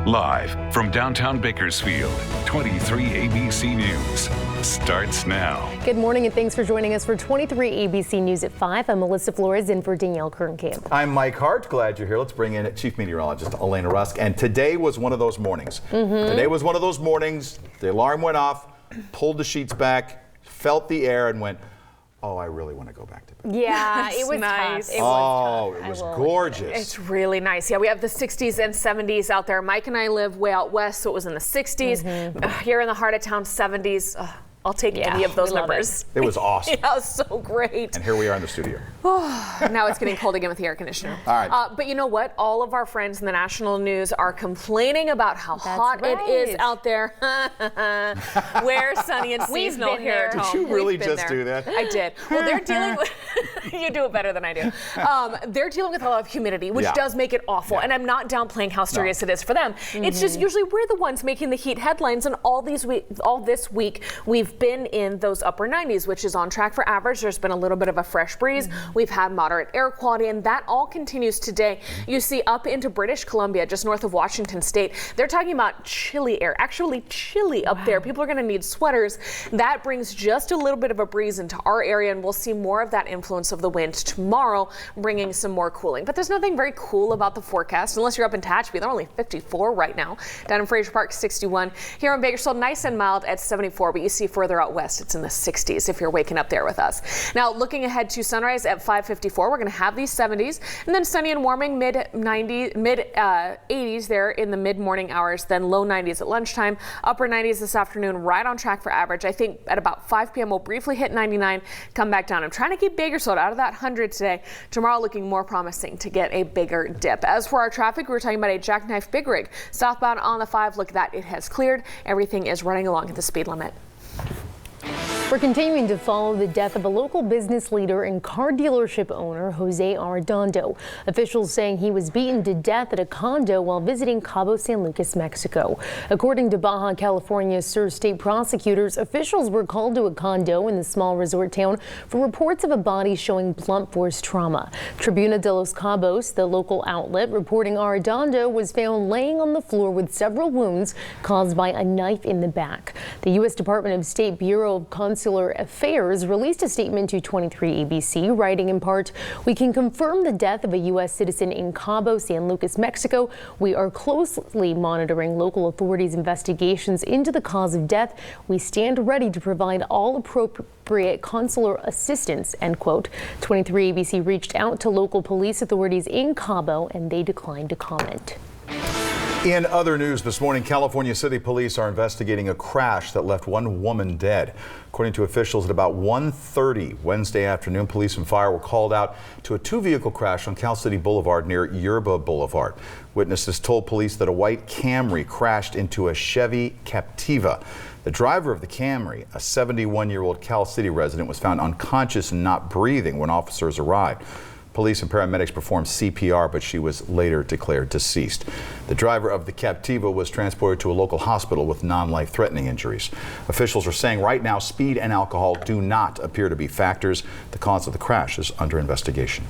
Live from downtown Bakersfield, 23 ABC News starts now. Good morning and thanks for joining us for 23 ABC News at 5. I'm Melissa Flores in for Danielle Kernkamp. I'm Mike Hart. Glad you're here. Let's bring in Chief Meteorologist Elena Rusk. And today was one of those mornings. Today was one of those mornings. The alarm went off, pulled the sheets back, felt the air and went, oh, I really want to go back to bed. Yeah, it was nice. tough. It was gorgeous. It's really nice. Yeah, we have the 60s and 70s out there. Mike and I live way out west, so it was in the 60s. Here in the heart of town, 70s. I'll take any of those numbers. It was awesome. Yeah, it was so great. And here we are in the studio. Now it's getting cold again with the air conditioner. All right. But you know what? All of our friends in the national news are complaining about how hot it is out there. We're sunny and seasonal here at home. Did you really just do that? I did. Well, they're dealing with, you do it better than I do. They're dealing with a lot of humidity, which does make it awful. And I'm not downplaying how serious it is for them. It's just usually we're the ones making the heat headlines, and all this week we've been in those upper 90s, which is on track for average. There's been a little bit of a fresh breeze. We've had moderate air quality, and that all continues today. You see up into British Columbia, just north of Washington State, they're talking about chilly air, actually chilly up there. People are going to need sweaters. That brings just a little bit of a breeze into our area, and we'll see more of that influence of the wind tomorrow, bringing some more cooling. But there's nothing very cool about the forecast, unless you're up in Tehachapi. They're only 54 right now. Down in Fraser Park, 61. Here in Bakersfield, nice and mild at 74, but you see further out west, it's in the 60s if you're waking up there with us. Now, looking ahead to sunrise at 5:54, we're going to have these 70s, and then sunny and warming mid 80s there in the mid-morning hours, then low 90s at lunchtime, upper 90s this afternoon, right on track for average. I think at about 5 p.m. we'll briefly hit 99, come back down. I'm trying to keep Bakersfield out of that 100 today. Tomorrow looking more promising to get a bigger dip. As for our traffic, we were talking about a jackknife big rig southbound on the 5. Look at that, it has cleared. Everything is running along at the speed limit. We're continuing to follow the death of a local business leader and car dealership owner, Jose Arredondo. Officials saying he was beaten to death at a condo while visiting Cabo San Lucas, Mexico. According to Baja California Sur state prosecutors, officials were called to a condo in the small resort town for reports of a body showing blunt force trauma. Tribuna de los Cabos, the local outlet, reporting Arredondo was found laying on the floor with several wounds caused by a knife in the back. The U.S. Department of State Bureau of Consular Affairs released a statement to 23 ABC, writing in part, "We can confirm the death of a U.S. citizen in Cabo San Lucas, Mexico. We are closely monitoring local authorities' investigations into the cause of death. We stand ready to provide all appropriate consular assistance," end quote. 23 ABC reached out to local police authorities in Cabo, and they declined to comment. In other news this morning, California City Police are investigating a crash that left one woman dead. According to officials, at about 1:30 Wednesday afternoon, police and fire were called out to a two-vehicle crash on Cal City Boulevard near Yerba Boulevard. Witnesses told police that a white Camry crashed into a Chevy Captiva. The driver of the Camry, a 71-year-old Cal City resident, was found unconscious and not breathing when officers arrived. Police and paramedics performed CPR, but she was later declared deceased. The driver of the Captiva was transported to a local hospital with non-life-threatening injuries. Officials are saying right now speed and alcohol do not appear to be factors. The cause of the crash is under investigation.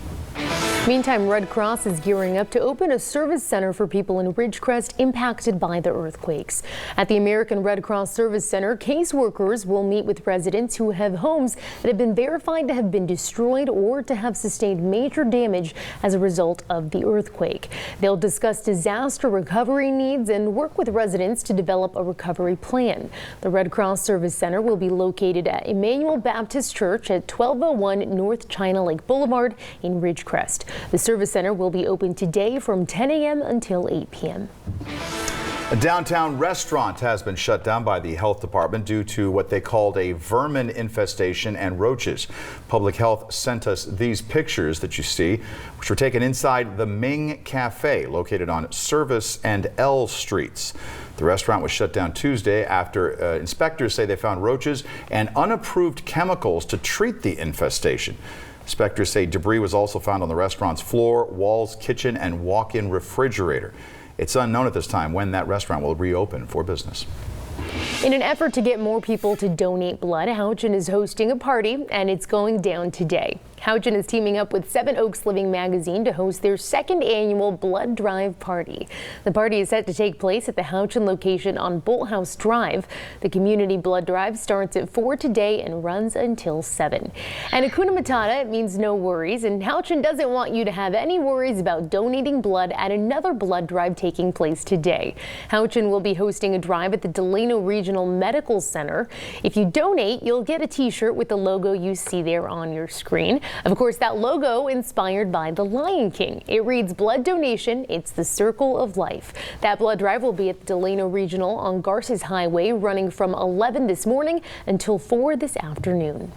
Meantime, Red Cross is gearing up to open a service center for people in Ridgecrest impacted by the earthquakes. At the American Red Cross Service Center, caseworkers will meet with residents who have homes that have been verified to have been destroyed or to have sustained major damage as a result of the earthquake. They'll discuss disaster recovery needs and work with residents to develop a recovery plan. The Red Cross Service Center will be located at Emmanuel Baptist Church at 1201 North China Lake Boulevard in Ridgecrest. The service center will be open today from 10 a.m. until 8 p.m. A downtown restaurant has been shut down by the health department due to what they called a vermin infestation and roaches. Public Health sent us these pictures that you see, which were taken inside the Ming Cafe located on Service and L Streets. The restaurant was shut down Tuesday after inspectors say they found roaches and unapproved chemicals to treat the infestation. Inspectors say debris was also found on the restaurant's floor, walls, kitchen, and walk-in refrigerator. It's unknown at this time when that restaurant will reopen for business. In an effort to get more people to donate blood, Houchin is hosting a party, and it's going down today. Houchin is teaming up with Seven Oaks Living magazine to host their second annual blood drive party. The party is set to take place at the Houchin location on Bolt House Drive. The community blood drive starts at 4 today and runs until 7. And Hakuna Matata means no worries, and Houchin doesn't want you to have any worries about donating blood at another blood drive taking place today. Houchin will be hosting a drive at the Delano Regional Medical Center. If you donate, you'll get a t-shirt with the logo you see there on your screen. Of course, that logo inspired by The Lion King. It reads, "Blood donation, it's the circle of life." That blood drive will be at the Delano Regional on Garces Highway, running from 11 this morning until 4 this afternoon.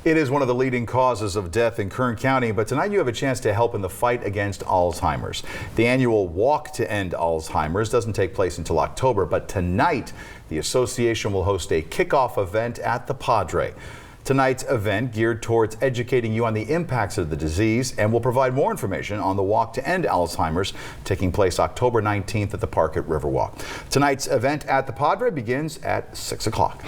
It is one of the leading causes of death in Kern County, but tonight you have a chance to help in the fight against Alzheimer's. The annual Walk to End Alzheimer's doesn't take place until October, but tonight the association will host a kickoff event at the Padre. Tonight's event geared towards educating you on the impacts of the disease and will provide more information on the Walk to End Alzheimer's taking place October 19th at the park at Riverwalk. Tonight's event at the Padre begins at 6 o'clock.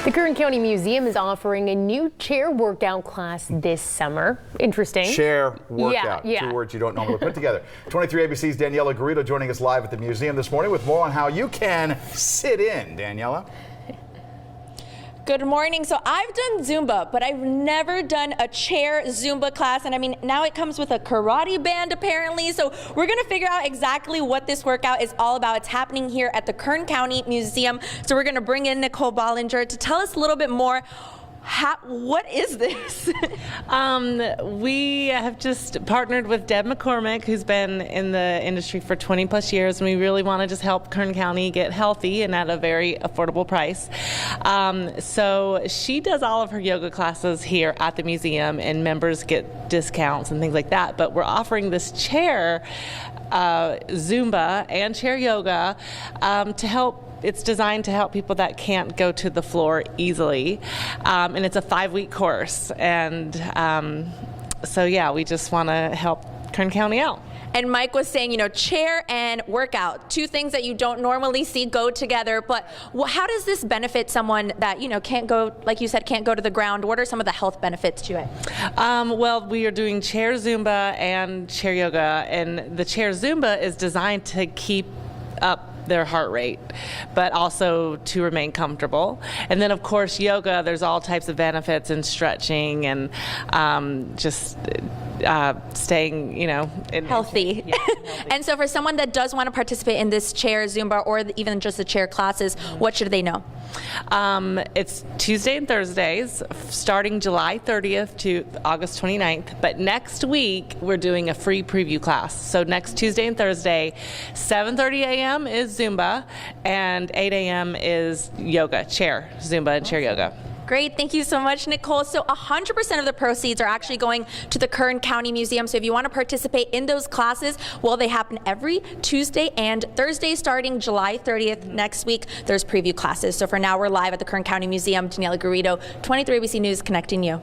The Kern County Museum is offering a new chair workout class this summer. Interesting. Chair workout. Yeah. 2 words you don't normally put together. 23 ABC's Daniela Garrido joining us live at the museum this morning with more on how you can sit in. Daniela? Good morning. So I've done Zumba, but I've never done a chair Zumba class. And I mean, now it comes with a karate band apparently. So we're going to figure out exactly what this workout is all about. It's happening here at the Kern County Museum. So we're going to bring in Nicole Bollinger to tell us a little bit more. What is this? We have just partnered with Deb McCormick, who's been in the industry for 20 plus years, and we really want to just help Kern County get healthy and at a very affordable price. So she does all of her yoga classes here at the museum, and members get discounts and things like that. But we're offering this chair Zumba and chair yoga to help. It's designed to help people that can't go to the floor easily, and it's a 5-week course. And so, yeah, we just want to help Kern County out. And Mike was saying, chair and workout, 2 things that you don't normally see go together. But how does this benefit someone that, can't go, like you said, can't go to the ground? What are some of the health benefits to it? Well, we are doing chair Zumba and chair yoga, and the chair Zumba is designed to keep up their heart rate, but also to remain comfortable. And then, of course, yoga, there's all types of benefits in stretching and just staying, healthy. Yeah, healthy. And so for someone that does want to participate in this chair Zumba or even just the chair classes, what should they know? It's Tuesday and Thursdays, starting July 30th to August 29th. But next week, we're doing a free preview class. So next Tuesday and Thursday, 7:30 a.m. is Zumba, and 8 a.m. is yoga, chair Zumba and chair yoga. Great. Thank you so much, Nicole. So 100% of the proceeds are actually going to the Kern County Museum. So if you want to participate in those classes, well, they happen every Tuesday and Thursday starting July 30th next week. There's preview classes. So for now, we're live at the Kern County Museum. Daniela Garrido, 23 ABC News, connecting you.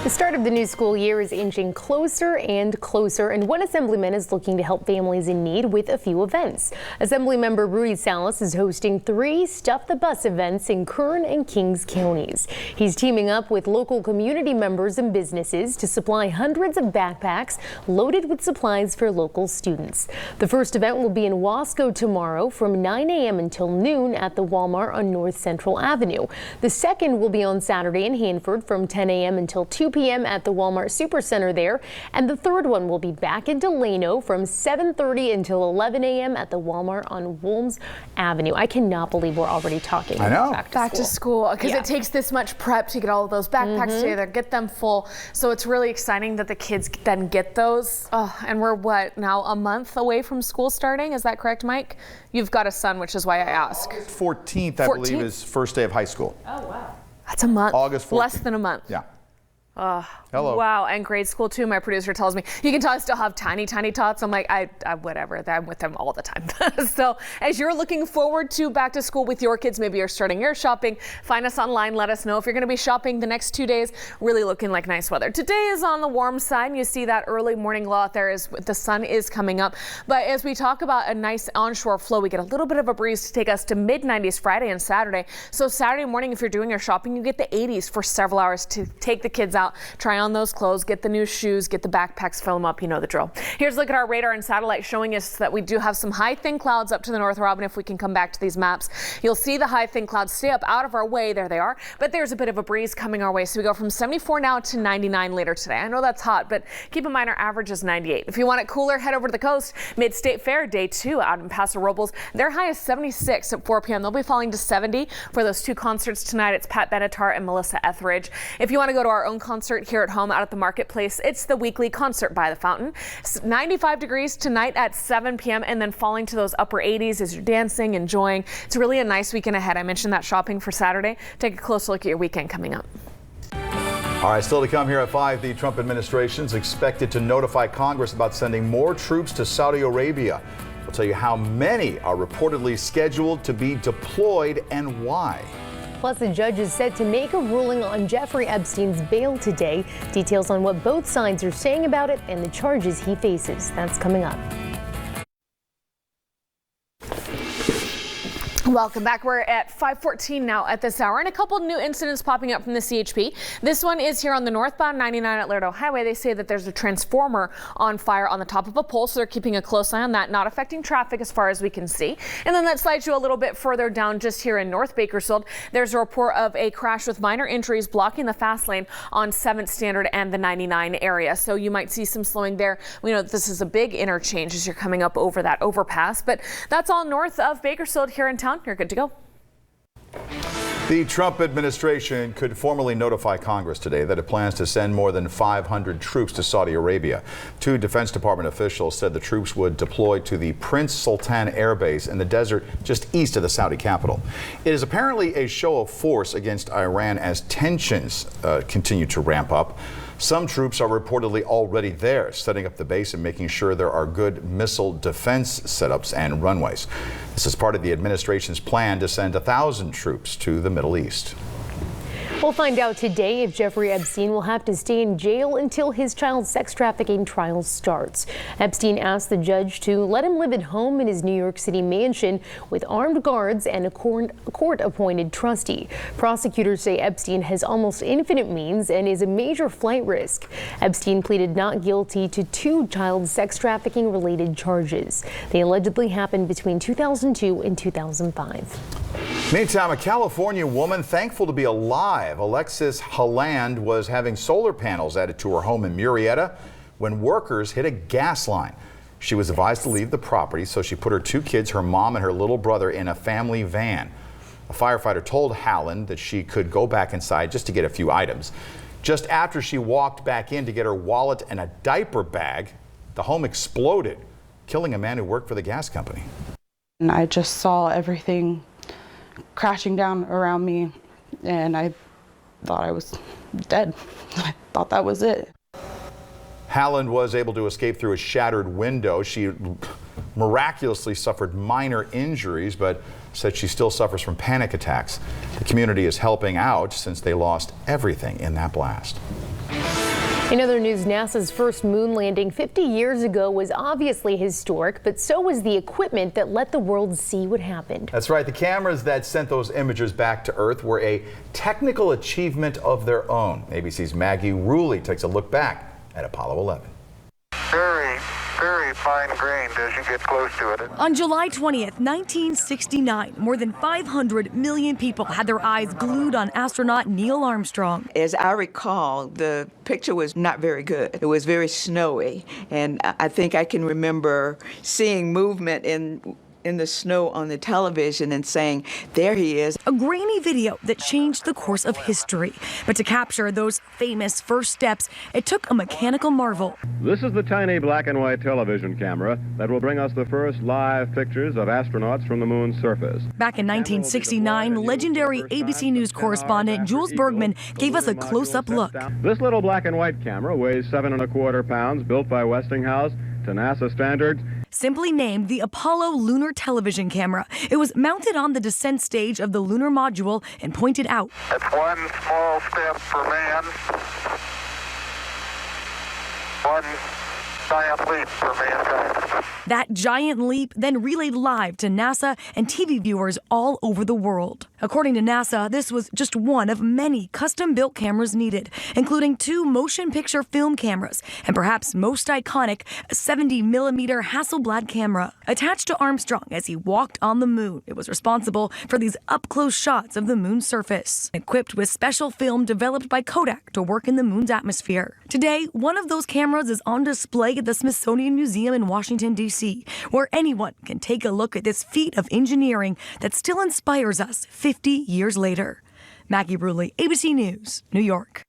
The start of the new school year is inching closer and closer, and one assemblyman is looking to help families in need with a few events. Assemblymember Rudy Salas is hosting 3 Stuff the Bus events in Kern and Kings counties. He's teaming up with local community members and businesses to supply hundreds of backpacks loaded with supplies for local students. The first event will be in Wasco tomorrow from 9 a.m. until noon at the Walmart on North Central Avenue. The second will be on Saturday in Hanford from 10 a.m. until 2 p.m. at the Walmart Supercenter there. And the third one will be back in Delano from 7:30 until 11 a.m. at the Walmart on Wolms Avenue. I cannot believe we're already talking I know. Back to school, because it takes this much prep to get all of those backpacks together, get them full. So it's really exciting that the kids then get those. Oh, and we're now a month away from school starting. Is that correct, Mike? You've got a son, which is why I ask. August 14th, I believe, is first day of high school. Oh, wow. That's a month. August 14th. Less than a month. Yeah. Hello. Wow, and grade school too. My producer tells me, you can tell I still have tiny tots. I'm like, I whatever. I'm with them all the time. So as you're looking forward to back to school with your kids, maybe you're starting your shopping, find us online. Let us know if you're going to be shopping the next 2 days. Really looking like nice weather. Today is on the warm side. You see that early morning glow out there as the sun is coming up. But as we talk about a nice onshore flow, we get a little bit of a breeze to take us to mid-90s Friday and Saturday. So Saturday morning, if you're doing your shopping, you get the 80s for several hours to take the kids out out, try on those clothes, get the new shoes, get the backpacks, fill them up. You know the drill. Here's a look at our radar and satellite showing us that we do have some high thin clouds up to the north. Robin, if we can come back to these maps, you'll see the high thin clouds stay up out of our way. There they are. But there's a bit of a breeze coming our way. So we go from 74 now to 99 later today. I know that's hot, but keep in mind our average is 98. If you want it cooler, head over to the coast. Mid-State Fair Day 2 out in Paso Robles. Their high is 76 at 4 p.m. They'll be falling to 70 for those two concerts tonight. It's Pat Benatar and Melissa Etheridge. If you want to go to our own concert here at home out at the marketplace, it's the weekly Concert by the Fountain. 95 degrees tonight at 7 p.m. and then falling to those upper 80s as you're dancing, enjoying. It's really a nice weekend ahead. I mentioned that shopping for Saturday. Take a close look at your weekend coming up. All right, still to come here at 5, the Trump administration is expected to notify Congress about sending more troops to Saudi Arabia. We'll tell you how many are reportedly scheduled to be deployed and why. Plus, the judge is set to make a ruling on Jeffrey Epstein's bail today. Details on what both sides are saying about it and the charges he faces. That's coming up. Welcome back. We're at 5:14 now at this hour, and a couple new incidents popping up from the CHP. This one is here on the northbound 99 at Laredo Highway. They say that there's a transformer on fire on the top of a pole, so they're keeping a close eye on that, not affecting traffic as far as we can see. And then that slides you a little bit further down just here in North Bakersfield. There's a report of a crash with minor injuries blocking the fast lane on 7th Standard and the 99 area. So you might see some slowing there. We know that this is a big interchange as you're coming up over that overpass, but that's all north of Bakersfield here in town. You're good to go. The Trump administration could formally notify Congress today that it plans to send more than 500 troops to Saudi Arabia. Two Defense Department officials said the troops would deploy to the Prince Sultan Air Base in the desert just east of the Saudi capital. It is apparently a show of force against Iran as tensions continue to ramp up. Some troops are reportedly already there, setting up the base and making sure there are good missile defense setups and runways. This is part of the administration's plan to send 1,000 troops to the Middle East. We'll find out today if Jeffrey Epstein will have to stay in jail until his child sex trafficking trial starts. Epstein asked the judge to let him live at home in his New York City mansion with armed guards and a court-appointed trustee. Prosecutors say Epstein has almost infinite means and is a major flight risk. Epstein pleaded not guilty to 2 child sex trafficking related charges. They allegedly happened between 2002 and 2005. Meantime, a California woman thankful to be alive. Alexis Holland was having solar panels added to her home in Murrieta when workers hit a gas line. She was advised to leave the property, so she put her 2 kids, her mom and her little brother, in a family van. A firefighter told Holland that she could go back inside just to get a few items. Just after she walked back in to get her wallet and a diaper bag, the home exploded, killing a man who worked for the gas company. And I just saw everything crashing down around me, and I thought I was dead. I thought that was it. Holland was able to escape through a shattered window. She miraculously suffered minor injuries, but said she still suffers from panic attacks. The community is helping out since they lost everything in that blast. In other news, NASA's first moon landing 50 years ago was obviously historic, but so was the equipment that let the world see what happened. That's right. The cameras that sent those images back to Earth were a technical achievement of their own. ABC's Maggie Ruley takes a look back at Apollo 11. Very, very fine-grained as you get close to it. On July 20th, 1969, more than 500 million people had their eyes glued on astronaut Neil Armstrong. As I recall, the picture was not very good. It was very snowy, and I think I can remember seeing movement in the snow on the television and saying, there he is. A grainy video that changed the course of history. But to capture those famous first steps, it took a mechanical marvel. This is the tiny black and white television camera that will bring us the first live pictures of astronauts from the moon's surface. Back in 1969, legendary ABC News correspondent Jules Bergman gave us a close-up look. This little black and white camera weighs 7¼ pounds, built by Westinghouse to NASA standards. Simply named the Apollo Lunar Television Camera. It was mounted on the descent stage of the lunar module and pointed out. That's one small step for man, one giant leap for mankind. That giant leap then relayed live to NASA and TV viewers all over the world. According to NASA, this was just one of many custom-built cameras needed, including 2 motion picture film cameras and perhaps most iconic, a 70mm Hasselblad camera. Attached to Armstrong as he walked on the moon, it was responsible for these up-close shots of the moon's surface, equipped with special film developed by Kodak to work in the moon's atmosphere. Today, one of those cameras is on display at the Smithsonian Museum in Washington, D.C., where anyone can take a look at this feat of engineering that still inspires us 50 years later. Maggie Bruley, ABC News, New York.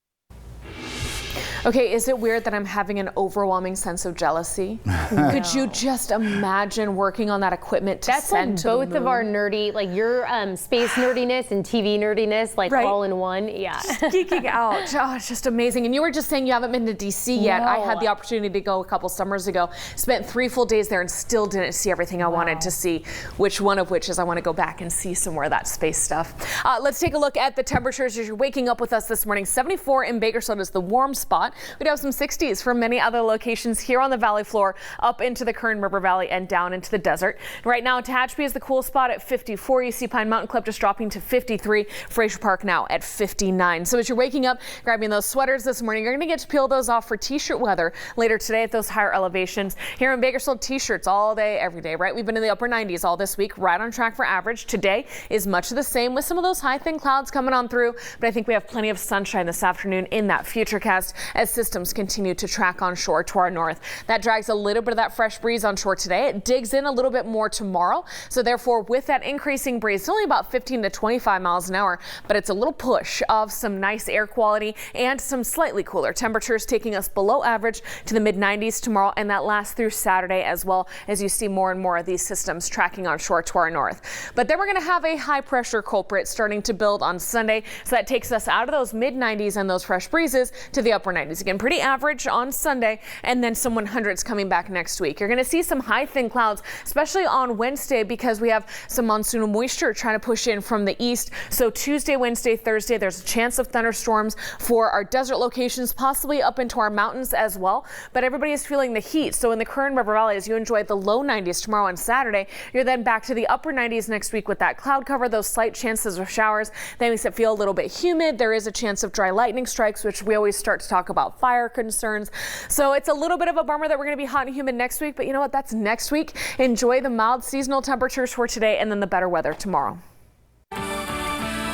Okay, is it weird that I'm having an overwhelming sense of jealousy? Could you just imagine working on that equipment to send like to the both of moon? our nerdy, like your space nerdiness and TV nerdiness, like all in one. Yeah. Geeking out. Oh, it's just amazing. And you were just saying you haven't been to DC yet. No. I had the opportunity to go a couple summers ago. Spent 3 full days there and still didn't see everything I wanted to see, which is I want to go back and see some more of that space stuff. Let's take a look at the temperatures as you're waking up with us this morning. 74 in Bakersfield is the warm spot. We'd have some 60s from many other locations here on the valley floor, up into the Kern River Valley and down into the desert. Right now, Tehachapi is the cool spot at 54. You see Pine Mountain Clip just dropping to 53. Fraser Park now at 59. So as you're waking up, grabbing those sweaters this morning, you're going to get to peel those off for t-shirt weather later today at those higher elevations. Here in Bakersfield, t-shirts all day, every day, right? We've been in the upper 90s all this week, right on track for average. Today is much of the same with some of those high thin clouds coming on through, but I think we have plenty of sunshine this afternoon in that futurecast as systems continue to track on shore to our north. That drags a little bit of that fresh breeze on shore today. It digs in a little bit more tomorrow. So therefore, with that increasing breeze, it's only about 15 to 25 miles an hour, but it's a little push of some nice air quality and some slightly cooler temperatures, taking us below average to the mid 90s tomorrow, and that lasts through Saturday as well, as you see more and more of these systems tracking on shore to our north. But then we're going to have a high pressure culprit starting to build on Sunday, so that takes us out of those mid 90s and those fresh breezes to the upper 90s. Again, pretty average on Sunday, and then some 100s coming back next week. You're going to see some high thin clouds, especially on Wednesday, because we have some monsoonal moisture trying to push in from the east. So Tuesday, Wednesday, Thursday, there's a chance of thunderstorms for our desert locations, possibly up into our mountains as well. But everybody is feeling the heat. So in the Kern River Valley, as you enjoy the low 90s tomorrow and Saturday, you're then back to the upper 90s next week with that cloud cover, those slight chances of showers. That makes it feel a little bit humid. There is a chance of dry lightning strikes, which we always start to talk about fire concerns. So it's a little bit of a bummer that we're going to be hot and humid next week, but you know what? That's next week. Enjoy the mild seasonal temperatures for today and then the better weather tomorrow.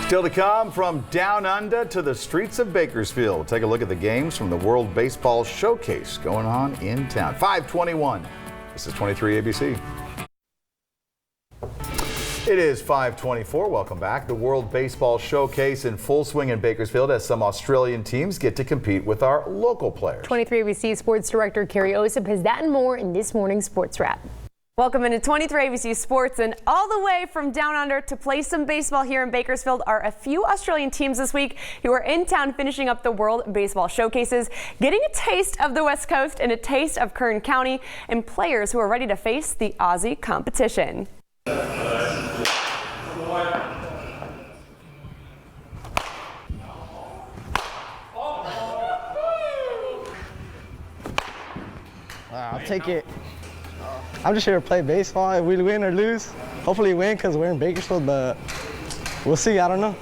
Still to come, from down under to the streets of Bakersfield. Take a look at the games from the World Baseball Showcase going on in town. 5:21. This is 23 ABC. It is 5:24. Welcome back. The World Baseball Showcase in full swing in Bakersfield as some Australian teams get to compete with our local players. 23 ABC Sports Director Carrie Osip has that and more in this morning's Sports Wrap. Welcome into 23 ABC Sports, and all the way from down under to play some baseball here in Bakersfield are a few Australian teams this week who are in town finishing up the World Baseball Showcases, getting a taste of the West Coast and a taste of Kern County, and players who are ready to face the Aussie competition. I'll take it. I'm just here to play baseball. If we win or lose, hopefully win because we're in Bakersfield, but we'll see. I don't know.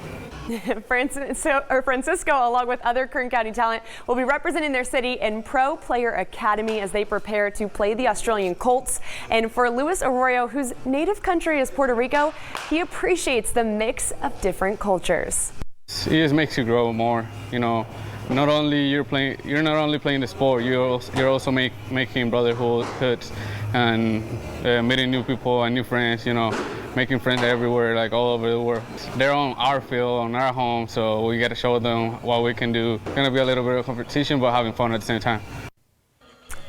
Francisco, along with other Kern County talent, will be representing their city in Pro Player Academy as they prepare to play the Australian Colts. And for Luis Arroyo, whose native country is Puerto Rico, he appreciates the mix of different cultures. It just makes you grow more, you know. You're not only playing the sport, you're also making brotherhoods and meeting new people and new friends, you know, making friends everywhere, like all over the world. They're on our field, on our home, so we got to show them what we can do. It's gonna be a little bit of competition, but having fun at the same time.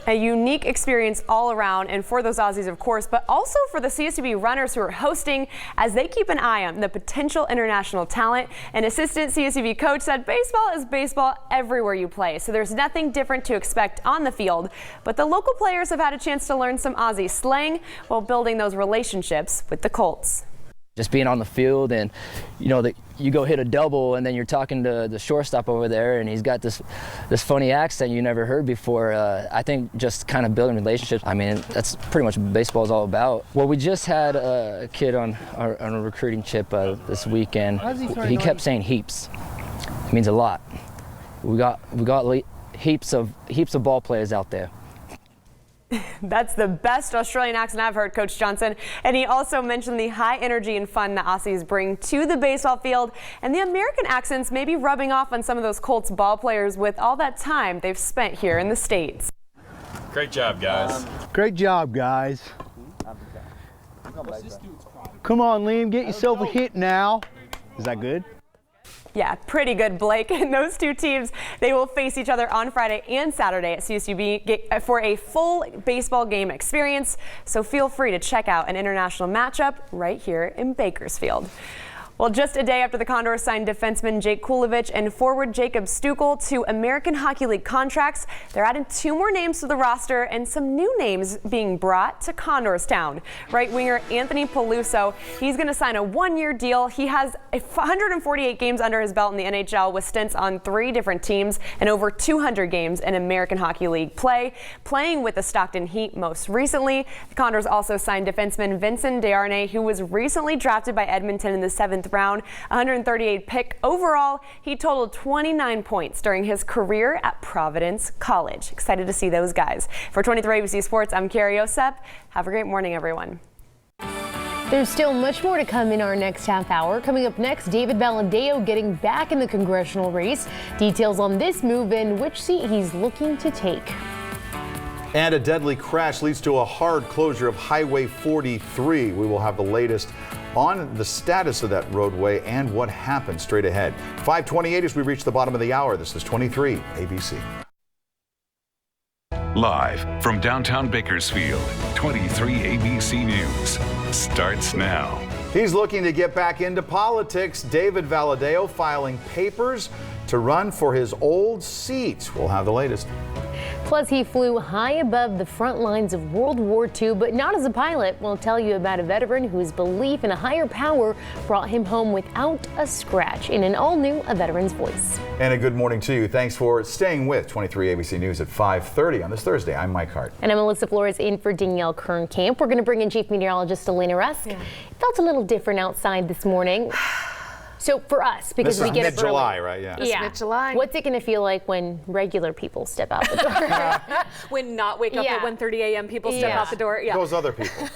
A unique experience all around, and for those Aussies, of course, but also for the CSUB runners who are hosting as they keep an eye on the potential international talent. An assistant CSUB coach said baseball is baseball everywhere you play, so there's nothing different to expect on the field. But the local players have had a chance to learn some Aussie slang while building those relationships with the Colts. Just being on the field and, you know, you go hit a double and then you're talking to the shortstop over there and he's got this funny accent you never heard before. I think just kind of building relationships, I mean, that's pretty much what baseball is all about. Well, we just had a kid on a recruiting trip this weekend. He kept saying heaps. It means a lot. We got heaps of ball players out there. That's the best Australian accent I've heard, Coach Johnson. And he also mentioned the high energy and fun the Aussies bring to the baseball field. And the American accents may be rubbing off on some of those Colts ball players with all that time they've spent here in the States. Great job, guys. Great job, guys. Come on, Liam, get yourself a hit now. Is that good? Yeah, pretty good, Blake. And those two teams, they will face each other on Friday and Saturday at CSUB for a full baseball game experience. So feel free to check out an international matchup right here in Bakersfield. Well, just a day after the Condors signed defenseman Jake Kulovich and forward Jacob Stuckel to American Hockey League contracts, they're adding 2 more names to the roster and some new names being brought to Condorstown. Right winger Anthony Peluso, he's going to sign a 1-year deal. He has 148 games under his belt in the NHL with stints on 3 different teams and over 200 games in American Hockey League play, playing with the Stockton Heat most recently. The Condors also signed defenseman Vincent Desharnais, who was recently drafted by Edmonton in the 7th round, 138 pick overall. He totaled 29 points during his career at Providence College. Excited to see those guys. For 23 ABC Sports, I'm Carrie Osep. Have a great morning, everyone. There's still much more to come in our next half hour. Coming up next, David Valadao getting back in the congressional race. Details on this move and which seat he's looking to take. And a deadly crash leads to a hard closure of Highway 43. We will have the latest on the status of that roadway and what happened straight ahead. 5:28 as we reach the bottom of the hour. This is 23 ABC. Live from downtown Bakersfield, 23 ABC News starts now. He's looking to get back into politics. David Valadao filing papers to run for his old seat. We'll have the latest. Plus, he flew high above the front lines of World War II, but not as a pilot. We'll tell you about a veteran whose belief in a higher power brought him home without a scratch in an all-new A Veteran's Voice. And a good morning to you. Thanks for staying with 23 ABC News at 5:30 on this Thursday. I'm Mike Hart. And I'm Melissa Flores in for Danielle Kernkamp. We're going to bring in Chief Meteorologist Elena Rusk. It felt a little different outside this morning. So for us, because we get mid-July, right? Yeah. It's mid-July. What's it going to feel like when regular people step out the door? When not wake up at 1:30 a.m. people step out the door. Yeah. Those other people.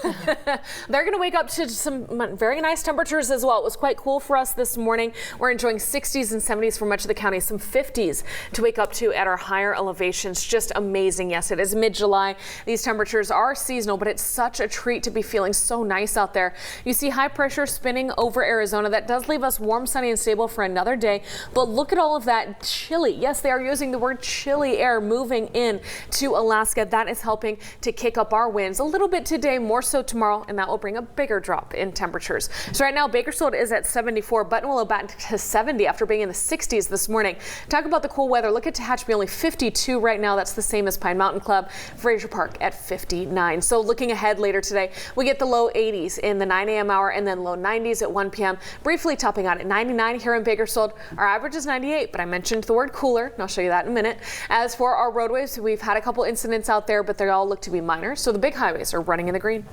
They're going to wake up to some very nice temperatures as well. It was quite cool for us this morning. We're enjoying 60s and 70s for much of the county, some 50s to wake up to at our higher elevations. Just amazing. Yes, it is mid-July. These temperatures are seasonal, but it's such a treat to be feeling so nice out there. You see high pressure spinning over Arizona. That does leave us warm, sunny, and stable for another day. But look at all of that chilly. Yes, they are using the word chilly air moving in to Alaska. That is helping to kick up our winds a little bit today, more so tomorrow, and that will bring a bigger drop in temperatures. So right now, Bakersfield is at 74, Buttonwillow back to 70 after being in the 60s this morning. Talk about the cool weather. Look at Tehachapi, only 52 right now. That's the same as Pine Mountain Club. Fraser Park at 59. So looking ahead later today, we get the low 80s in the 9 a.m. hour and then low 90s at 1 p.m. Briefly topping out at 99 here in Bakersfield. Our average is 98, but I mentioned the word cooler, and I'll show you that in a minute. As for our roadways, we've had a couple incidents out there, but they all look to be minor, so the big highways are running in the green.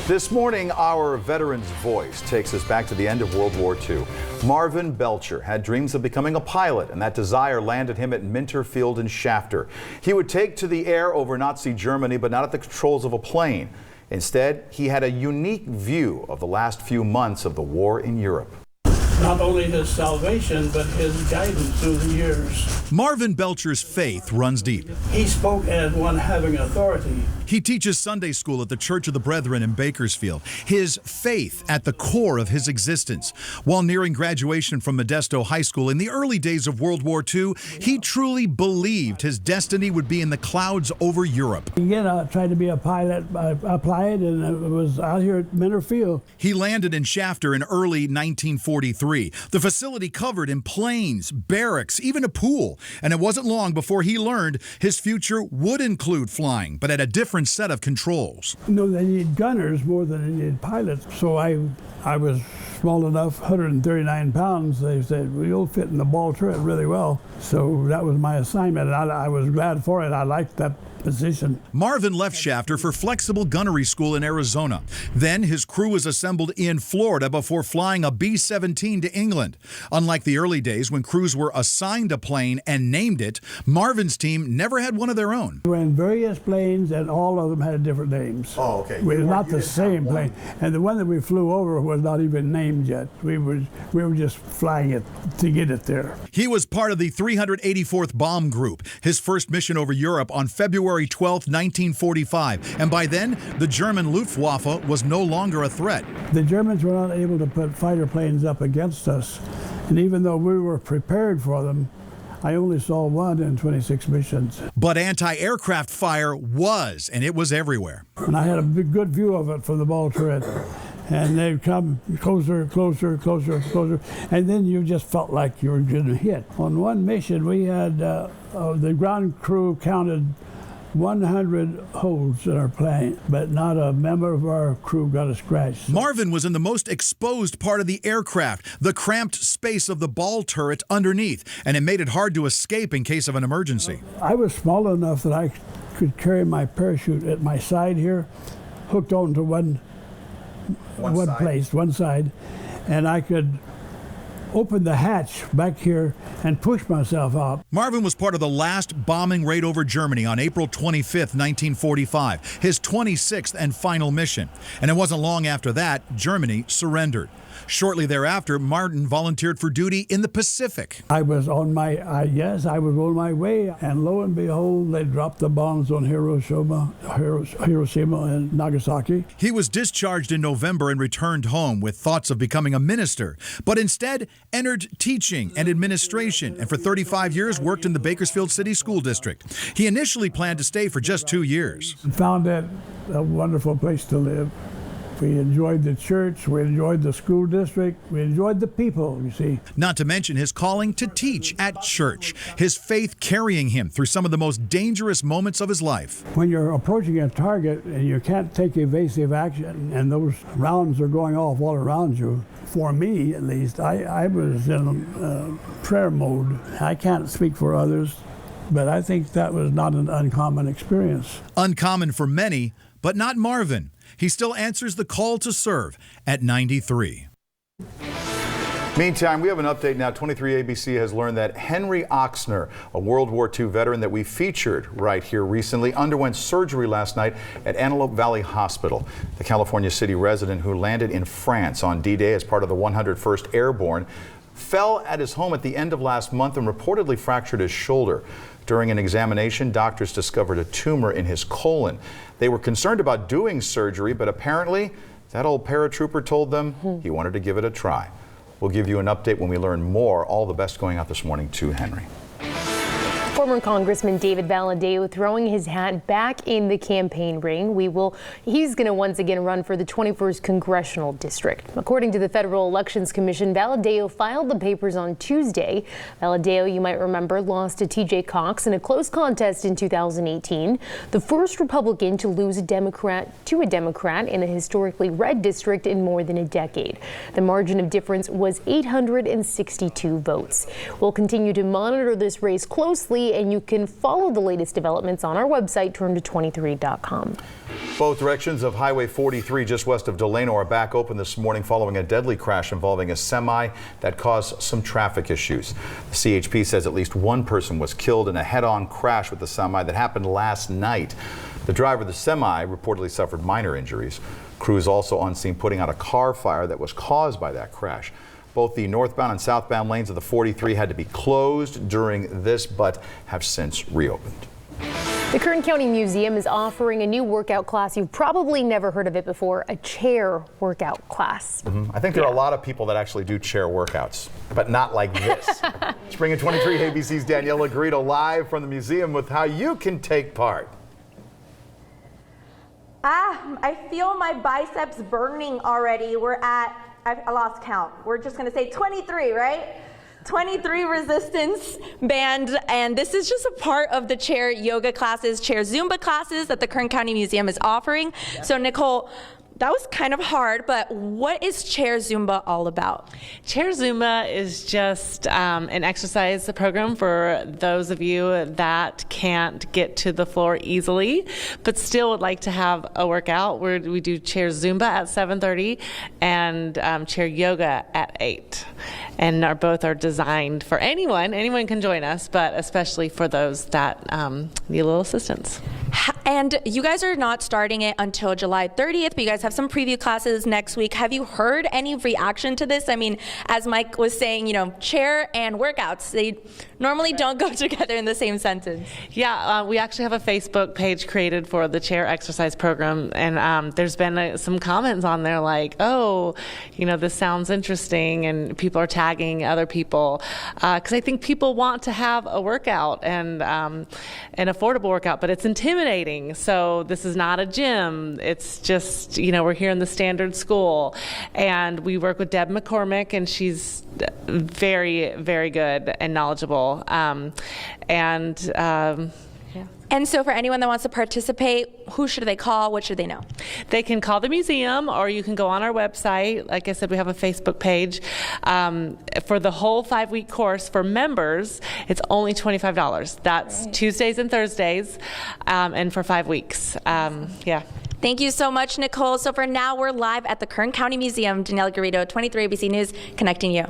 This morning, our Veteran's Voice takes us back to the end of World War II. Marvin Belcher had dreams of becoming a pilot, and that desire landed him at Minter Field in Shafter. He would take to the air over Nazi Germany, but not at the controls of a plane. Instead, he had a unique view of the last few months of the war in Europe. Not only his salvation, but his guidance through the years. Marvin Belcher's faith runs deep. He spoke as one having authority. He teaches Sunday school at the Church of the Brethren in Bakersfield. His faith at the core of his existence. While nearing graduation from Modesto High School in the early days of World War II, he truly believed his destiny would be in the clouds over Europe. Again, I tried to be a pilot. I applied and I was out here at Minter Field. He landed in Shafter in early 1943. 1943. The facility covered in planes, barracks, even a pool. And it wasn't long before he learned his future would include flying, but at a different set of controls. You know, they need gunners more than they need pilots. So I was small enough, 139 pounds. They said, well, you'll fit in the ball turret really well. So that was my assignment, and I was glad for it. I liked that position. Marvin left Shafter for flexible gunnery school in Arizona. Then his crew was assembled in Florida before flying a B-17 to England. Unlike the early days when crews were assigned a plane and named it, Marvin's team never had one of their own. We had various planes, and all of them had different names. Oh, okay. We were not the same plane. And the one that we flew over was not even named yet. We were just flying it to get it there. He was part of the 384th Bomb Group, his first mission over Europe on February 12, 1945. And by then, the German Luftwaffe was no longer a threat. The Germans were not able to put fighter planes up against us. And even though we were prepared for them, I only saw one in 26 missions. But anti-aircraft fire was, and it was everywhere. And I had a good view of it from the ball turret. And they'd come closer, closer, closer, closer. And then you just felt like you were going to hit. On one mission, we had the ground crew counted 100 holes in our plane, but not a member of our crew got a scratch. Marvin was in the most exposed part of the aircraft, the cramped space of the ball turret underneath, and it made it hard to escape in case of an emergency. I was small enough that I could carry my parachute at my side here, hooked onto one side, and I could open the hatch back here and push myself out. Marvin was part of the last bombing raid over Germany on April 25th, 1945, his 26th and final mission. And it wasn't long after that, Germany surrendered. Shortly thereafter, Martin volunteered for duty in the Pacific. I was on my way, and lo and behold, they dropped the bombs on Hiroshima and Nagasaki. He was discharged in November and returned home with thoughts of becoming a minister, but instead entered teaching and administration, and for 35 years worked in the Bakersfield City School District. He initially planned to stay for just 2 years. Found it a wonderful place to live. We enjoyed the church, we enjoyed the school district, we enjoyed the people, you see. Not to mention his calling to teach at church, his faith carrying him through some of the most dangerous moments of his life. When you're approaching a target and you can't take evasive action and those rounds are going off all around you, for me at least, I was in prayer mode. I can't speak for others, but I think that was not an uncommon experience. Uncommon for many, but not Marvin. He still answers the call to serve at 93. Meantime, we have an update now. 23 ABC has learned that Henry Oxner, a World War II veteran that we featured right here recently, underwent surgery last night at Antelope Valley Hospital. The California City resident who landed in France on D-Day as part of the 101st Airborne fell at his home at the end of last month and reportedly fractured his shoulder. During an examination, doctors discovered a tumor in his colon. They were concerned about doing surgery, but apparently that old paratrooper told them he wanted to give it a try. We'll give you an update when we learn more. All the best going out this morning to Henry. Former Congressman David Valadao throwing his hat back in the campaign ring. He's going to once again run for the 21st Congressional District. According to the Federal Elections Commission, Valadao filed the papers on Tuesday. Valadao, you might remember, lost to TJ Cox in a close contest in 2018. The first Republican to lose a Democrat in a historically red district in more than a decade. The margin of difference was 862 votes. We'll continue to monitor this race closely, and you can follow the latest developments on our website, turn23.com. Both directions of Highway 43 just west of Delano are back open this morning following a deadly crash involving a semi that caused some traffic issues. The CHP says at least one person was killed in a head-on crash with the semi that happened last night. The driver of the semi reportedly suffered minor injuries. Crews also on scene putting out a car fire that was caused by that crash. Both the northbound and southbound lanes of the 43 had to be closed during this, but have since reopened. The Kern County Museum is offering a new workout class. You've probably never heard of it before, a chair workout class. I think there are a lot of people that actually do chair workouts, but not like this. Spring of 23 ABC's Daniela Garrido live from the museum with how you can take part. I feel my biceps burning already. We're at I lost count. We're just gonna say 23, right? 23 resistance band, and this is just a part of the chair yoga classes, chair Zumba classes that the Kern County Museum is offering. So Nicole, that was kind of hard, but what is Chair Zumba all about? Chair Zumba is just an exercise program for those of you that can't get to the floor easily, but still would like to have a workout. We do Chair Zumba at 7:30 and Chair Yoga at 8. And both are designed for anyone. Anyone can join us, but especially for those that need a little assistance. And you guys are not starting it until July 30th, but you guys have some preview classes next week. Have you heard any reaction to this? I mean, as Mike was saying, you know, chair and workouts, they normally don't go together in the same sentence. Yeah, we actually have a Facebook page created for the chair exercise program, and there's been some comments on there like, oh, you know, this sounds interesting, and people are tagging other people, because I think people want to have a workout and an affordable workout, but it's intimidating. So this is not a gym. It's just, you know, we're here in the Standard School, and we work with Deb McCormick, and she's very, very good and knowledgeable. And so for anyone that wants to participate, who should they call? What should they know? They can call the museum, or you can go on our website. Like I said, we have a Facebook page. For the whole 5-week course for members, it's only $25. That's Tuesdays and Thursdays, and for 5 weeks. Yeah. Thank you so much, Nicole. So for now, we're live at the Kern County Museum. Danielle Garrido, 23 ABC News, connecting you.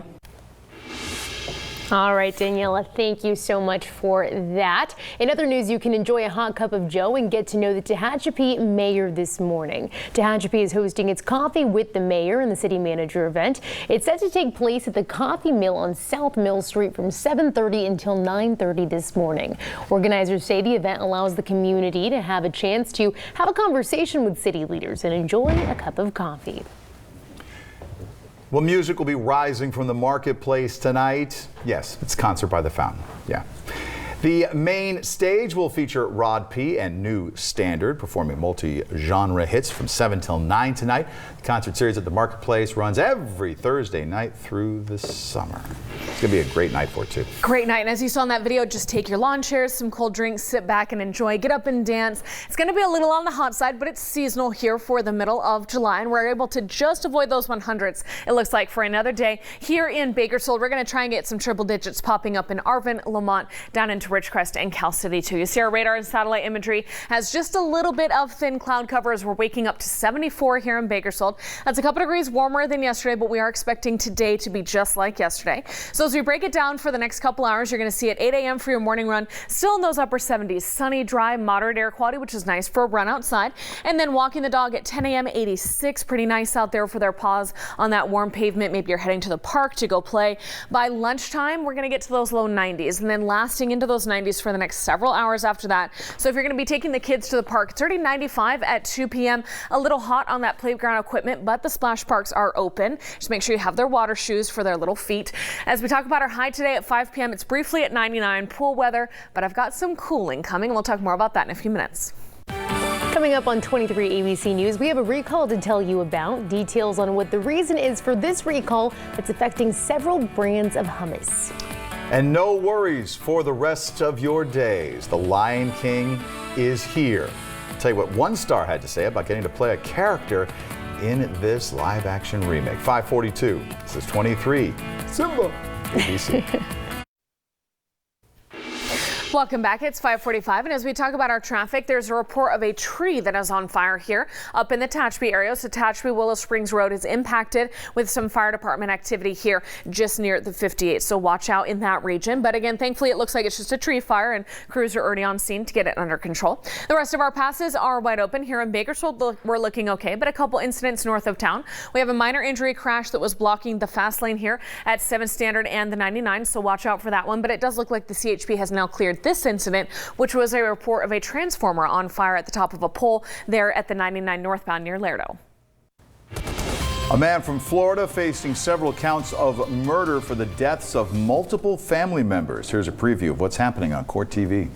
All right, Daniela, thank you so much for that. In other news, you can enjoy a hot cup of joe and get to know the Tehachapi mayor this morning. Tehachapi is hosting its Coffee with the Mayor and the City Manager event. It's set to take place at the Coffee Mill on South Mill Street from 7:30 until 9:30 this morning. Organizers say the event allows the community to have a chance to have a conversation with city leaders and enjoy a cup of coffee. Well, music will be rising from the marketplace tonight. Yes, it's Concert by the Fountain. Yeah. The main stage will feature Rod P. and New Standard performing multi-genre hits from 7 till 9 tonight. The concert series at the Marketplace runs every Thursday night through the summer. It's going to be a great night for it, too. Great night. And as you saw in that video, just take your lawn chairs, some cold drinks, sit back and enjoy. Get up and dance. It's going to be a little on the hot side, but it's seasonal here for the middle of July, and we're able to just avoid those 100s, it looks like, for another day. Here in Bakersfield, we're going to try and get some triple digits popping up in Arvin, Lamont, down into Ridgecrest and Cal City too. You see our radar and satellite imagery has just a little bit of thin cloud cover as we're waking up to 74 here in Bakersfield. That's a couple degrees warmer than yesterday, but we are expecting today to be just like yesterday. So as we break it down for the next couple hours, you're going to see at 8 a.m. for your morning run, still in those upper 70s, sunny, dry, moderate air quality, which is nice for a run outside. And then walking the dog at 10 a.m. 86, pretty nice out there for their paws on that warm pavement. Maybe you're heading to the park to go play. By lunchtime, we're going to get to those low 90s and then lasting into those 90s for the next several hours after that. So if you're going to be taking the kids to the park, it's already 95 at 2 p.m. A little hot on that playground equipment, but the splash parks are open. Just make sure you have their water shoes for their little feet. As we talk about our high today at 5 p.m., it's briefly at 99, pool weather, but I've got some cooling coming. We'll talk more about that in a few minutes. Coming up on 23 ABC News, we have a recall to tell you about. Details on what the reason is for this recall that's affecting several brands of hummus. And no worries for the rest of your days. The Lion King is here. I'll tell you what one star had to say about getting to play a character in this live-action remake. 5:42. This is 23. Simba. ABC. Welcome back. It's 5:45, and as we talk about our traffic, there's a report of a tree that is on fire here up in the Tehachapi area. So Tehachapi Willow Springs Road is impacted with some fire department activity here just near the 58. So watch out in that region. But again, thankfully, it looks like it's just a tree fire, and crews are already on scene to get it under control. The rest of our passes are wide open here in Bakersfield. We're looking okay, but a couple incidents north of town. We have a minor injury crash that was blocking the fast lane here at 7 Standard and the 99. So watch out for that one. But it does look like the CHP has now cleared this incident, which was a report of a transformer on fire at the top of a pole there at the 99 northbound near Lerdo. A man from Florida facing several counts of murder for the deaths of multiple family members. Here's a preview of what's happening on Court TV.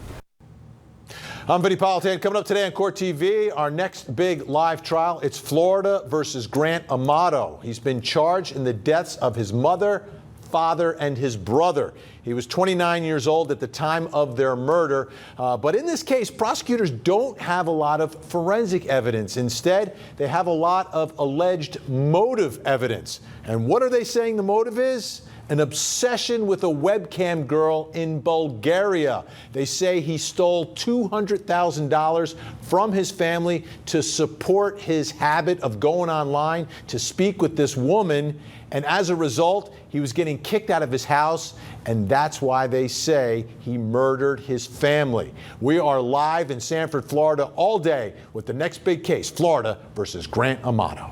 I'm Vinny Politan. Coming up today on Court TV, our next big live trial. It's Florida versus Grant Amato. He's been charged in the deaths of his mother, father, and his brother. He was 29 years old at the time of their murder. But in this case, prosecutors don't have a lot of forensic evidence. Instead, they have a lot of alleged motive evidence. And what are they saying the motive is? An obsession with a webcam girl in Bulgaria. They say he stole $200,000 from his family to support his habit of going online to speak with this woman. And as a result, he was getting kicked out of his house. And that's why they say he murdered his family. We are live in Sanford, Florida all day with the next big case, Florida versus Grant Amato.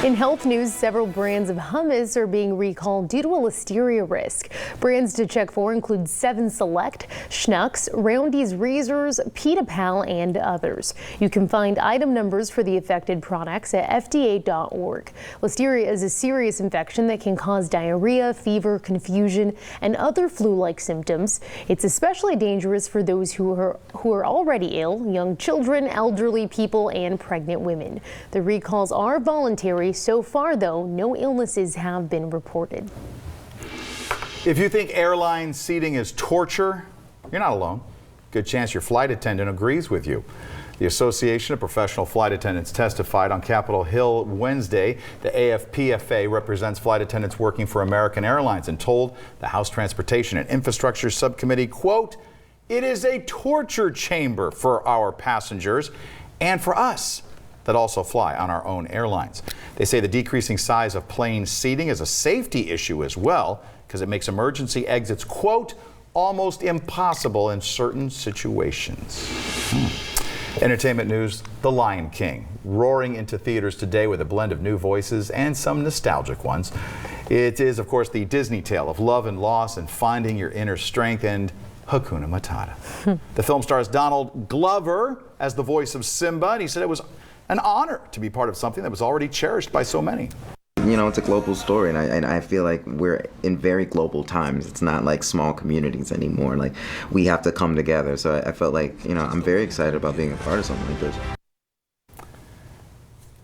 In health news, several brands of hummus are being recalled due to a listeria risk. Brands to check for include 7 Select, Schnucks, Roundy's Razors, Pita Pal, and others. You can find item numbers for the affected products at FDA.org. Listeria is a serious infection that can cause diarrhea, fever, confusion, and other flu-like symptoms. It's especially dangerous for those who are already ill, young children, elderly people, and pregnant women. The recalls are voluntary. So far, though, no illnesses have been reported. If you think airline seating is torture, you're not alone. Good chance your flight attendant agrees with you. The Association of Professional Flight Attendants testified on Capitol Hill Wednesday. The AFPFA represents flight attendants working for American Airlines and told the House Transportation and Infrastructure Subcommittee, quote, "It is a torture chamber for our passengers and for us that also fly on our own airlines." They say the decreasing size of plane seating is a safety issue as well because it makes emergency exits, quote, almost impossible in certain situations. Entertainment news, The Lion King, roaring into theaters today with a blend of new voices and some nostalgic ones. It is, of course, the Disney tale of love and loss and finding your inner strength and Hakuna Matata. The film stars Donald Glover as the voice of Simba, and he said it was an honor to be part of something that was already cherished by so many. You know, it's a global story, and I feel like we're in very global times. It's not like small communities anymore. Like, we have to come together. So I felt like, you know, I'm very excited about being a part of something like this.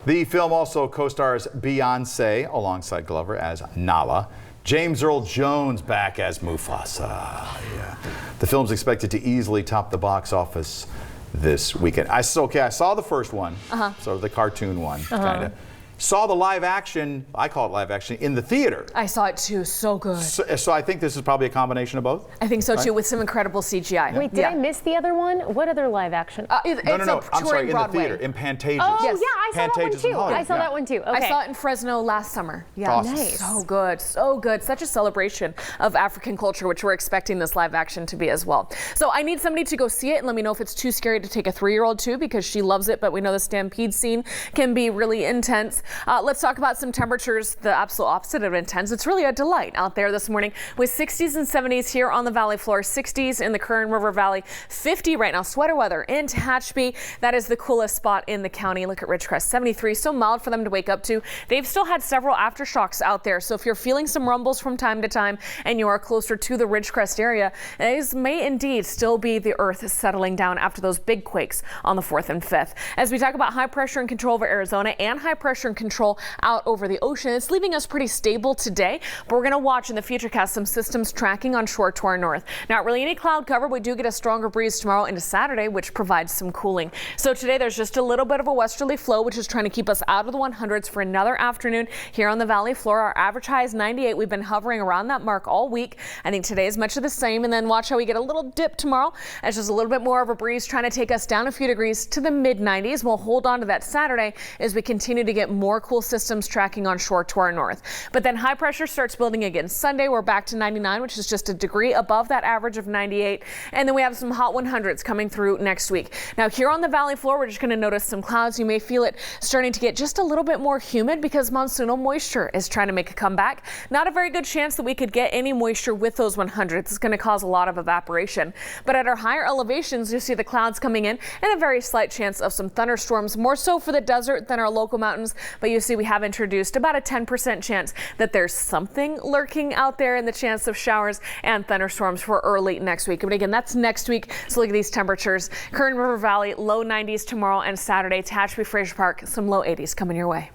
The film also co-stars Beyonce alongside Glover as Nala. James Earl Jones back as Mufasa. Yeah. The film's expected to easily top the box office this weekend. I saw the first one, sort of the cartoon one, kind of. Saw the live action, I call it live action, in the theater. I saw it too, so good. So I think this is probably a combination of both? I think so too, with some incredible CGI. Wait, did I miss the other one? What other live action? No, I'm sorry, in the theater, in Pantages. Oh, yes. Yeah, I saw that one too. I saw that one too. Okay. I saw it in Fresno last summer. Yeah, awesome. Nice. So good, so good. Such a celebration of African culture, which we're expecting this live action to be as well. So I need somebody to go see it and let me know if it's too scary to take a 3-year-old to, because she loves it, but we know the stampede scene can be really intense. Let's talk about some temperatures, the absolute opposite of intense. It's really a delight out there this morning with 60s and 70s here on the valley floor, 60s in the Kern River Valley, 50 right now, sweater weather in Tehachapi. That is the coolest spot in the county. Look at Ridgecrest, 73, so mild for them to wake up to. They've still had several aftershocks out there, so if you're feeling some rumbles from time to time and you are closer to the Ridgecrest area, these may indeed still be the earth settling down after those big quakes on the 4th and 5th. As we talk about high pressure and control over Arizona and high pressure and control out over the ocean, it's leaving us pretty stable today, but we're going to watch in the futurecast some systems tracking on shore to our north. Not really any cloud cover. We do get a stronger breeze tomorrow into Saturday, which provides some cooling. So today there's just a little bit of a westerly flow, which is trying to keep us out of the 100s for another afternoon here on the valley floor. Our average high is 98. We've been hovering around that mark all week. I think today is much of the same, and then watch how we get a little dip tomorrow. It's just a little bit more of a breeze trying to take us down a few degrees to the mid 90s. We'll hold on to that Saturday as we continue to get more cool systems tracking on shore to our north. But then high pressure starts building again. Sunday, we're back to 99, which is just a degree above that average of 98. And then we have some hot 100s coming through next week. Now here on the valley floor, we're just going to notice some clouds. You may feel it starting to get just a little bit more humid because monsoonal moisture is trying to make a comeback. Not a very good chance that we could get any moisture with those 100s. It's going to cause a lot of evaporation. But at our higher elevations, you see the clouds coming in and a very slight chance of some thunderstorms, more so for the desert than our local mountains. but you see we have introduced about a 10% chance that there's something lurking out there, and the chance of showers and thunderstorms for early next week. But again, that's next week. So look at these temperatures. Kern River Valley, low 90s tomorrow and Saturday. Tehachapi Fraser Park, some low 80s coming your way.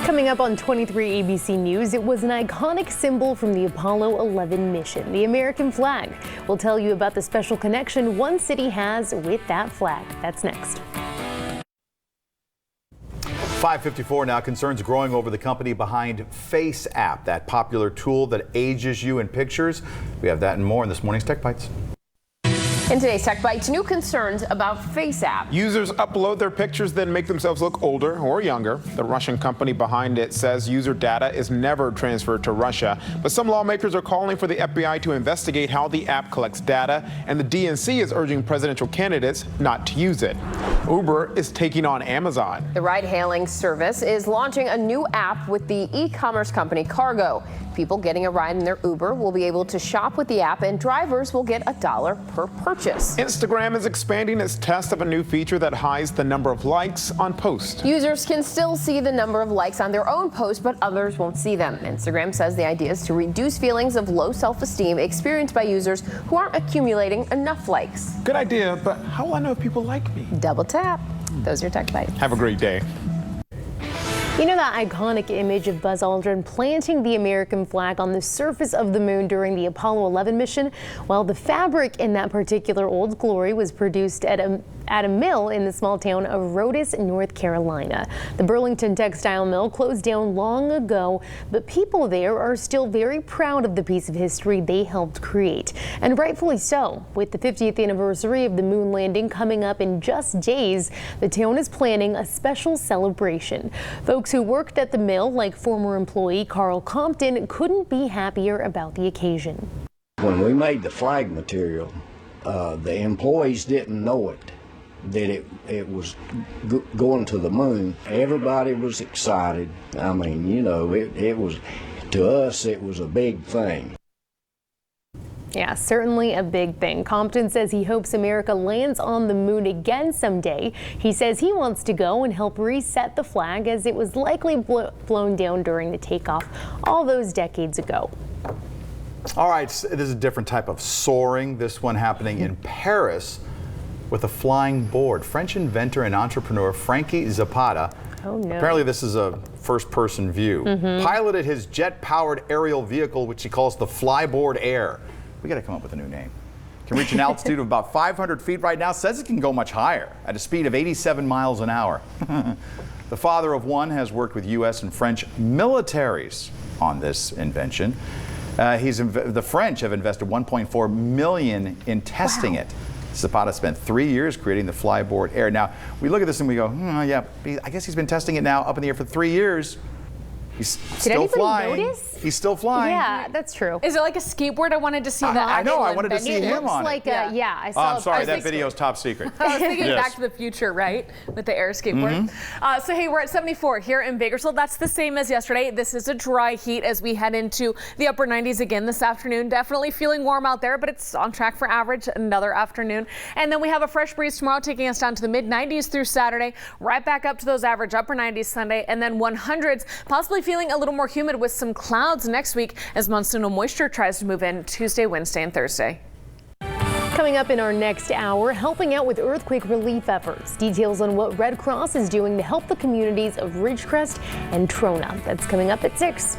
Coming up on 23 ABC News, it was an iconic symbol from the Apollo 11 mission, the American flag. We'll tell you about the special connection one city has with that flag. That's next. 5:54 now. Concerns growing over the company behind Face app, that popular tool that ages you in pictures. We have that and more in this morning's Tech Bites. In today's Tech Bites, new concerns about Face app. Users upload their pictures, then make themselves look older or younger. The Russian company behind it says user data is never transferred to Russia. But some lawmakers are calling for the FBI to investigate how the app collects data, and the DNC is urging presidential candidates not to use it. Uber is taking on Amazon. The ride-hailing service is launching a new app with the e-commerce company Cargo. People getting a ride in their Uber will be able to shop with the app, and drivers will get $1 per purchase. Instagram is expanding its test of a new feature that hides the number of likes on posts. Users can still see the number of likes on their own post, but others won't see them. Instagram says the idea is to reduce feelings of low self-esteem experienced by users who aren't accumulating enough likes. Good idea, but how will I know if people like me? Double tap. Those are your Tech Bites. Have a great day. You know that iconic image of Buzz Aldrin planting the American flag on the surface of the moon during the Apollo 11 mission? Well, the fabric in that particular Old Glory was produced at a mill in the small town of Rhodus, North Carolina. The Burlington textile mill closed down long ago, but people there are still very proud of the piece of history they helped create. And rightfully so. With the 50th anniversary of the moon landing coming up in just days, the town is planning a special celebration. Folks who worked at the mill, like former employee Carl Compton, couldn't be happier about the occasion. When we made the flag material, the employees didn't know it, that it was going to the moon. Everybody was excited. I mean, you know, it was, to us, it was a big thing. Yeah, certainly a big thing. Compton says he hopes America lands on the moon again someday. He says he wants to go and help reset the flag, as it was likely blown down during the takeoff all those decades ago. All right, this is a different type of soaring. This one happening in Paris with a flying board. French inventor and entrepreneur Frankie Zapata. Oh, no. Apparently this is a first-person view. Piloted his jet-powered aerial vehicle, which he calls the Flyboard Air. We got to come up with a new name. Can reach an altitude of about 500 feet right now. Says it can go much higher at a speed of 87 miles an hour. The father of one has worked with U.S. and French militaries on this invention. The French have invested $1.4 million in testing it. Zapata spent 3 years creating the Flyboard Air. Now, we look at this and we go, yeah, I guess he's been testing it now up in the air for 3 years. He's still flying. Notice? He's still flying. Yeah, that's true. Is it like a skateboard? I wanted to see that. I know. I wanted to see him on it. Yeah, I saw. I'm sorry, that video's top secret. I was thinking Back to the Future, right? With the air skateboard. So hey, we're at 74 here in Bakersfield. That's the same as yesterday. This is a dry heat as we head into the upper 90s again this afternoon. Definitely feeling warm out there, but it's on track for average another afternoon. And then we have a fresh breeze tomorrow taking us down to the mid 90s through Saturday, right back up to those average upper 90s Sunday, and then 100s, possibly feeling a little more humid with some clouds next week as monsoonal moisture tries to move in Tuesday, Wednesday, and Thursday. Coming up in our next hour, helping out with earthquake relief efforts. Details on what Red Cross is doing to help the communities of Ridgecrest and Trona. That's coming up at 6.